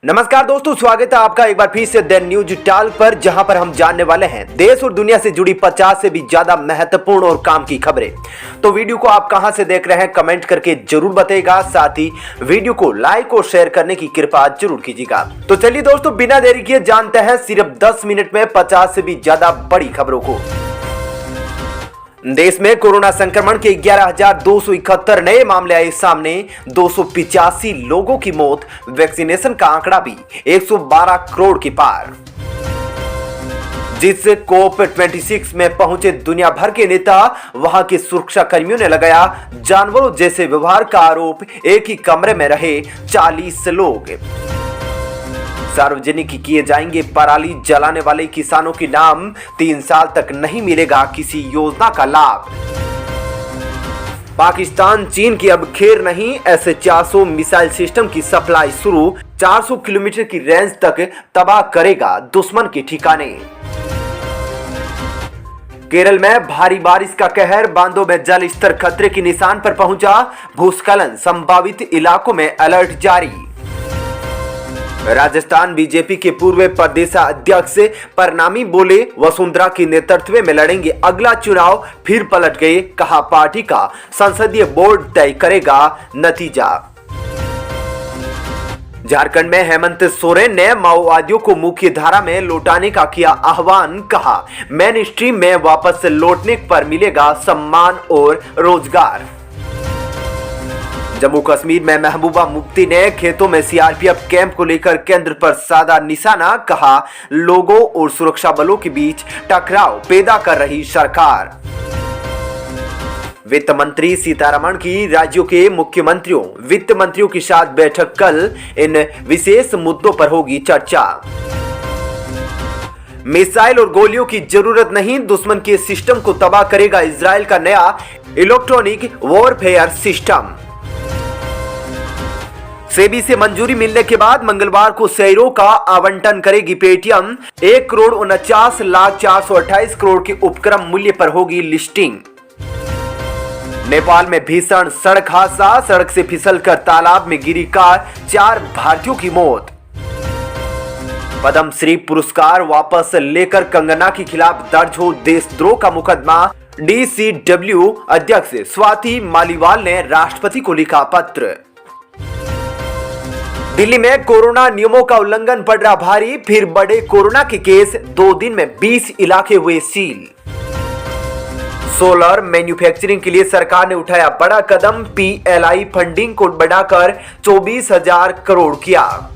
नमस्कार दोस्तों, स्वागत है आपका एक बार फिर से द न्यूज टाल पर, जहां पर हम जानने वाले हैं देश और दुनिया से जुड़ी 50 से भी ज्यादा महत्वपूर्ण और काम की खबरें। तो वीडियो को आप कहां से देख रहे हैं कमेंट करके जरूर बताइएगा। साथ ही वीडियो को लाइक और शेयर करने की कृपा जरूर कीजिएगा। तो चलिए दोस्तों, बिना देरी किए जानते हैं सिर्फ 10 मिनट में 50 से भी ज्यादा बड़ी खबरों को। देश में कोरोना संक्रमण के 11,271 नए मामले आए सामने, 285 लोगों की मौत। वैक्सीनेशन का आंकड़ा भी 112 करोड़ के पार। जिस COP26 में पहुंचे दुनिया भर के नेता, वहां के सुरक्षा कर्मियों ने लगाया जानवरों जैसे व्यवहार का आरोप। एक ही कमरे में रहे 40 लोग। सार्वजनिक किए जाएंगे पराली जलाने वाले किसानों के नाम, 3 साल तक नहीं मिलेगा किसी योजना का लाभ। पाकिस्तान चीन की अब खैर नहीं, ऐसे 400 मिसाइल सिस्टम की सप्लाई शुरू। 400 किलोमीटर की रेंज तक तबाह करेगा दुश्मन के ठिकाने। केरल में भारी बारिश का कहर, बांधों में जल स्तर खतरे के निशान पर पहुंचा। भूस्खलन संभावित इलाकों में अलर्ट जारी। राजस्थान बीजेपी के पूर्व प्रदेशाध्यक्ष परनामी बोले, वसुंधरा के नेतृत्व में लड़ेंगे अगला चुनाव। फिर पलट गए, कहा पार्टी का संसदीय बोर्ड तय करेगा नतीजा। झारखंड में हेमंत सोरेन ने माओवादियों को मुख्य धारा में लौटाने का किया आह्वान, कहा मेन स्ट्रीम में वापस लौटने पर मिलेगा सम्मान और रोजगार। जम्मू कश्मीर में महबूबा मुफ्ती ने खेतों में सीआरपीएफ कैंप को लेकर केंद्र पर साधा निशाना, कहा लोगों और सुरक्षा बलों के बीच टकराव पैदा कर रही सरकार। वित्त मंत्री सीतारमण की राज्यों के मुख्यमंत्रियों, वित्त मंत्रियों के साथ बैठक कल। इन विशेष मुद्दों पर होगी चर्चा। मिसाइल और गोलियों की जरूरत नहीं, दुश्मन के सिस्टम को तबाह करेगा इजराइल का नया इलेक्ट्रॉनिक वॉरफेयर सिस्टम। सेबी से मंजूरी मिलने के बाद मंगलवार को शेयरों का आवंटन करेगी पेटीएम। 1,49,428 करोड़ के उपक्रम मूल्य पर होगी लिस्टिंग। नेपाल में भीषण सड़क हादसा, सड़क से फिसलकर तालाब में गिरी कार, 4 भारतीयों की मौत। पद्मश्री पुरस्कार वापस लेकर कंगना के खिलाफ दर्ज हो देशद्रोह का मुकदमा। DCW अध्यक्ष स्वाति मालीवाल ने राष्ट्रपति को लिखा पत्र। दिल्ली में कोरोना नियमों का उल्लंघन पड़ रहा भारी, फिर बढ़े कोरोना के केस। 2 दिन में 20 इलाके हुए सील। सोलर मैन्युफैक्चरिंग के लिए सरकार ने उठाया बड़ा कदम, PLI फंडिंग को बढ़ाकर 24,000 करोड़ किया।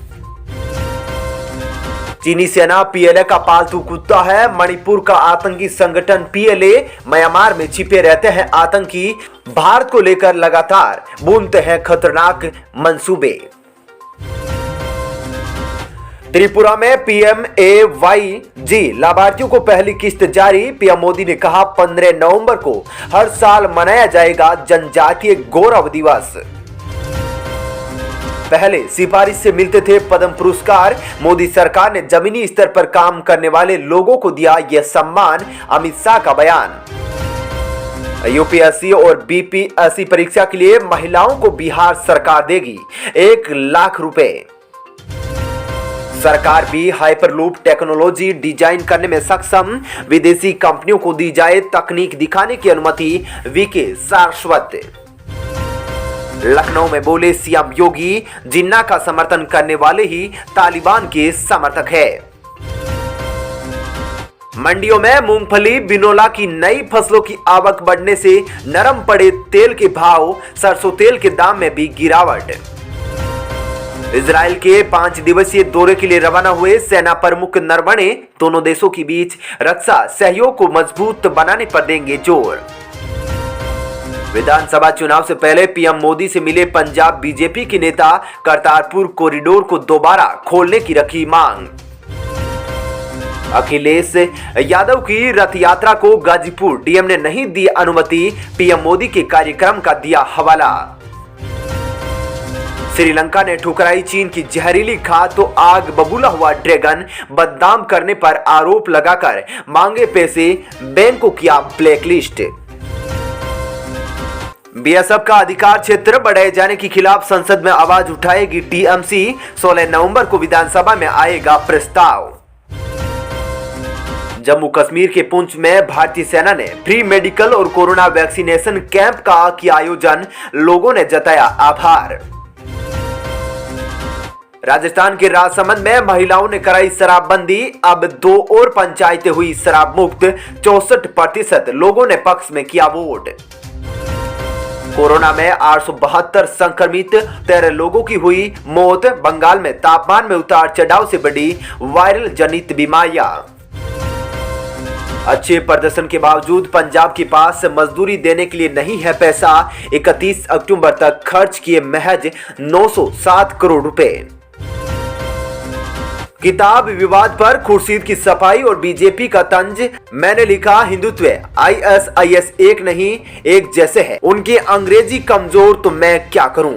चीनी सेना PLA का पालतू कुत्ता है। मणिपुर का आतंकी संगठन PLA, म्यांमार में छिपे रहते हैं आतंकी। भारत को लेकर लगातार बुनते हैं खतरनाक मंसूबे। त्रिपुरा में PMAYG लाभार्थियों को पहली किस्त जारी। पीएम मोदी ने कहा 15 नवंबर को हर साल मनाया जाएगा जनजातीय गौरव दिवस। पहले सिफारिश से मिलते थे पद्म पुरस्कार। मोदी सरकार ने जमीनी स्तर पर काम करने वाले लोगों को दिया यह सम्मान, अमित शाह का बयान। UPSC और BPSC परीक्षा के लिए महिलाओं को बिहार सरकार देगी 1 लाख रुपए। सरकार भी हाइपरलूप टेक्नोलॉजी डिजाइन करने में सक्षम। विदेशी कंपनियों को दी जाए तकनीक दिखाने की अनुमति, VK सारस्वत। लखनऊ में बोले सीएम योगी, जिन्ना का समर्थन करने वाले ही तालिबान के समर्थक है। मंडियों में मूंगफली, बिनोला की नई फसलों की आवक बढ़ने से नरम पड़े तेल के भाव। सरसों तेल के दाम में भी गिरावट। इजराइल के 5 दिवसीय दौरे के लिए रवाना हुए सेना प्रमुख नरवणे, दोनों देशों के बीच रक्षा सहयोग को मजबूत बनाने पर देंगे जोर। विधानसभा चुनाव से पहले पीएम मोदी से मिले पंजाब बीजेपी के नेता, करतारपुर कॉरिडोर को दोबारा खोलने की रखी मांग। अखिलेश यादव की रथ यात्रा को गाजीपुर डीएम ने नहीं दी अनुमति, पीएम मोदी के कार्यक्रम का दिया हवाला। श्रीलंका ने ठुकराई चीन की जहरीली खाद तो आग बबूला हुआ ड्रैगन। बदनाम करने पर आरोप लगाकर मांगे पैसे, बैंक को किया ब्लैकलिस्ट। बीएसएफ का अधिकार क्षेत्र बढ़ाए जाने के खिलाफ संसद में आवाज उठाएगी टीएमसी। 16 नवंबर को विधानसभा में आएगा प्रस्ताव। जम्मू कश्मीर के पुंछ में भारतीय सेना ने फ्री मेडिकल और कोरोना वैक्सीनेशन कैंप का किया आयोजन, लोगों ने जताया आभार। राजस्थान के राजसमंद में महिलाओं ने कराई शराबबंदी, अब 2 और पंचायतें हुई शराब मुक्त, 64% लोगों ने पक्ष में किया वोट। कोरोना में 872 संक्रमित, 13 लोगों की हुई मौत। बंगाल में तापमान में उतार चढ़ाव से बढ़ी वायरल जनित बीमारियां। अच्छे प्रदर्शन के बावजूद पंजाब के पास मजदूरी देने के लिए नहीं है पैसा। 31 अक्टूबर तक खर्च किए महज 907 करोड़ रुपए। किताब विवाद पर खुर्शीद की सफाई और बीजेपी का तंज, मैंने लिखा हिंदुत्व ISIS एक नहीं एक जैसे है, उनकी अंग्रेजी कमजोर तो मैं क्या करूं।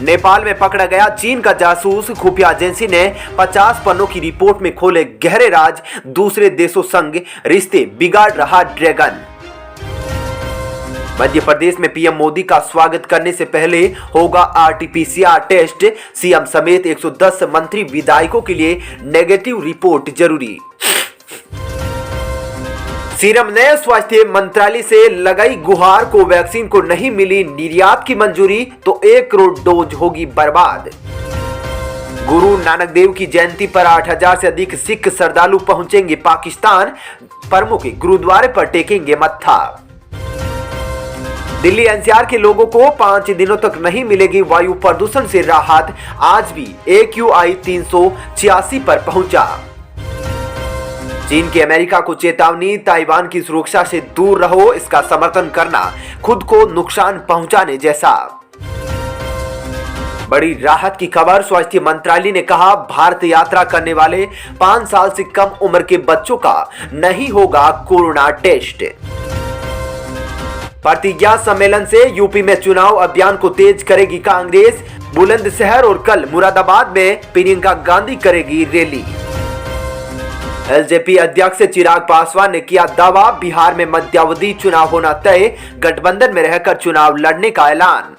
नेपाल में पकड़ा गया चीन का जासूस, खुफिया एजेंसी ने 50 पन्नों की रिपोर्ट में खोले गहरे राज, दूसरे देशों संग रिश्ते बिगाड़ रहा ड्रैगन। मध्य प्रदेश में पीएम मोदी का स्वागत करने से पहले होगा RT-PCR टेस्ट, सीएम समेत 110 मंत्री विधायकों के लिए नेगेटिव रिपोर्ट जरूरी। सीरम ने स्वास्थ्य मंत्रालय से लगाई गुहार, को वैक्सीन को नहीं मिली निर्यात की मंजूरी तो 1 करोड़ डोज होगी बर्बाद। गुरु नानक देव की जयंती पर 8000 से अधिक सिख श्रद्धालु पहुंचेंगे पाकिस्तान, प्रमुख गुरुद्वारे पर टेकेंगे मत्था। दिल्ली NCR के लोगों को 5 दिनों तक नहीं मिलेगी वायु प्रदूषण से राहत, आज भी AQI 386 पर पहुंचा। चीन की अमेरिका को चेतावनी, ताइवान की सुरक्षा से दूर रहो, इसका समर्थन करना खुद को नुकसान पहुंचाने जैसा। बड़ी राहत की खबर, स्वास्थ्य मंत्रालय ने कहा भारत यात्रा करने वाले 5 साल से कम उम्र के बच्चों का नहीं होगा कोरोना टेस्ट। प्रतिज्ञा सम्मेलन से यूपी में चुनाव अभियान को तेज करेगी कांग्रेस, बुलंदशहर और कल मुरादाबाद में प्रियंका गांधी करेगी रैली। एलजेपी अध्यक्ष चिराग पासवान ने किया दावा, बिहार में मध्यावधि चुनाव होना तय, गठबंधन में रहकर चुनाव लड़ने का ऐलान।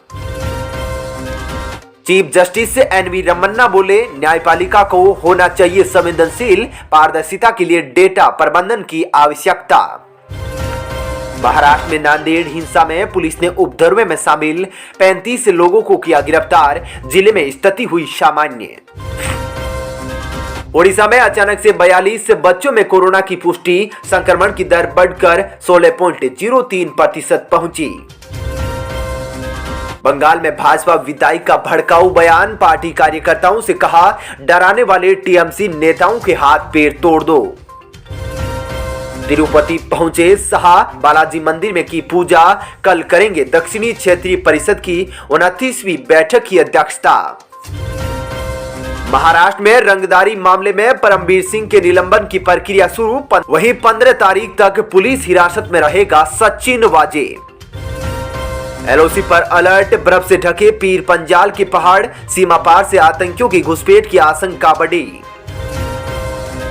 चीफ जस्टिस NV रमन्ना बोले, न्यायपालिका को होना चाहिए संवेदनशील, पारदर्शिता के लिए डेटा प्रबंधन की आवश्यकता। महाराष्ट्र में नांदेड़ हिंसा में पुलिस ने उपद्रव में शामिल 35 लोगों को किया गिरफ्तार, जिले में स्थिति हुई सामान्य। ओडिशा में अचानक से 42 बच्चों में कोरोना की पुष्टि, संक्रमण की दर बढ़कर 16.03% पहुंची। बंगाल में भाजपा विधायक का भड़काऊ बयान, पार्टी कार्यकर्ताओं से कहा डराने वाले टीएमसी नेताओं के हाथ पैर तोड़ दो। तिरुपति पहुंचे शाह, बालाजी मंदिर में की पूजा, कल करेंगे दक्षिणी क्षेत्रीय परिषद की 29वीं बैठक की अध्यक्षता। महाराष्ट्र में रंगदारी मामले में परमवीर सिंह के निलंबन की प्रक्रिया शुरू, वहीं 15 तारीख तक पुलिस हिरासत में रहेगा सचिन वाजे। LOC पर अलर्ट, बर्फ से ढके पीर पंजाल के पहाड़, सीमा पार से आतंकियों की घुसपैठ की आशंका बढ़ी।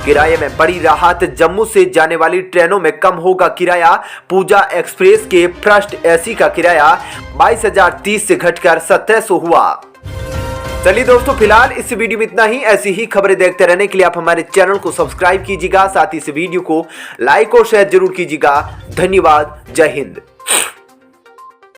किराए में बड़ी राहत, जम्मू से जाने वाली ट्रेनों में कम होगा किराया, पूजा एक्सप्रेस के फर्स्ट AC का किराया 22,030 से घटकर 1700 हुआ। चलिए दोस्तों, फिलहाल इस वीडियो में इतना ही। ऐसी ही खबरें देखते रहने के लिए आप हमारे चैनल को सब्सक्राइब कीजिएगा, साथ ही इस वीडियो को लाइक और शेयर जरूर कीजिएगा। धन्यवाद, जय हिंद।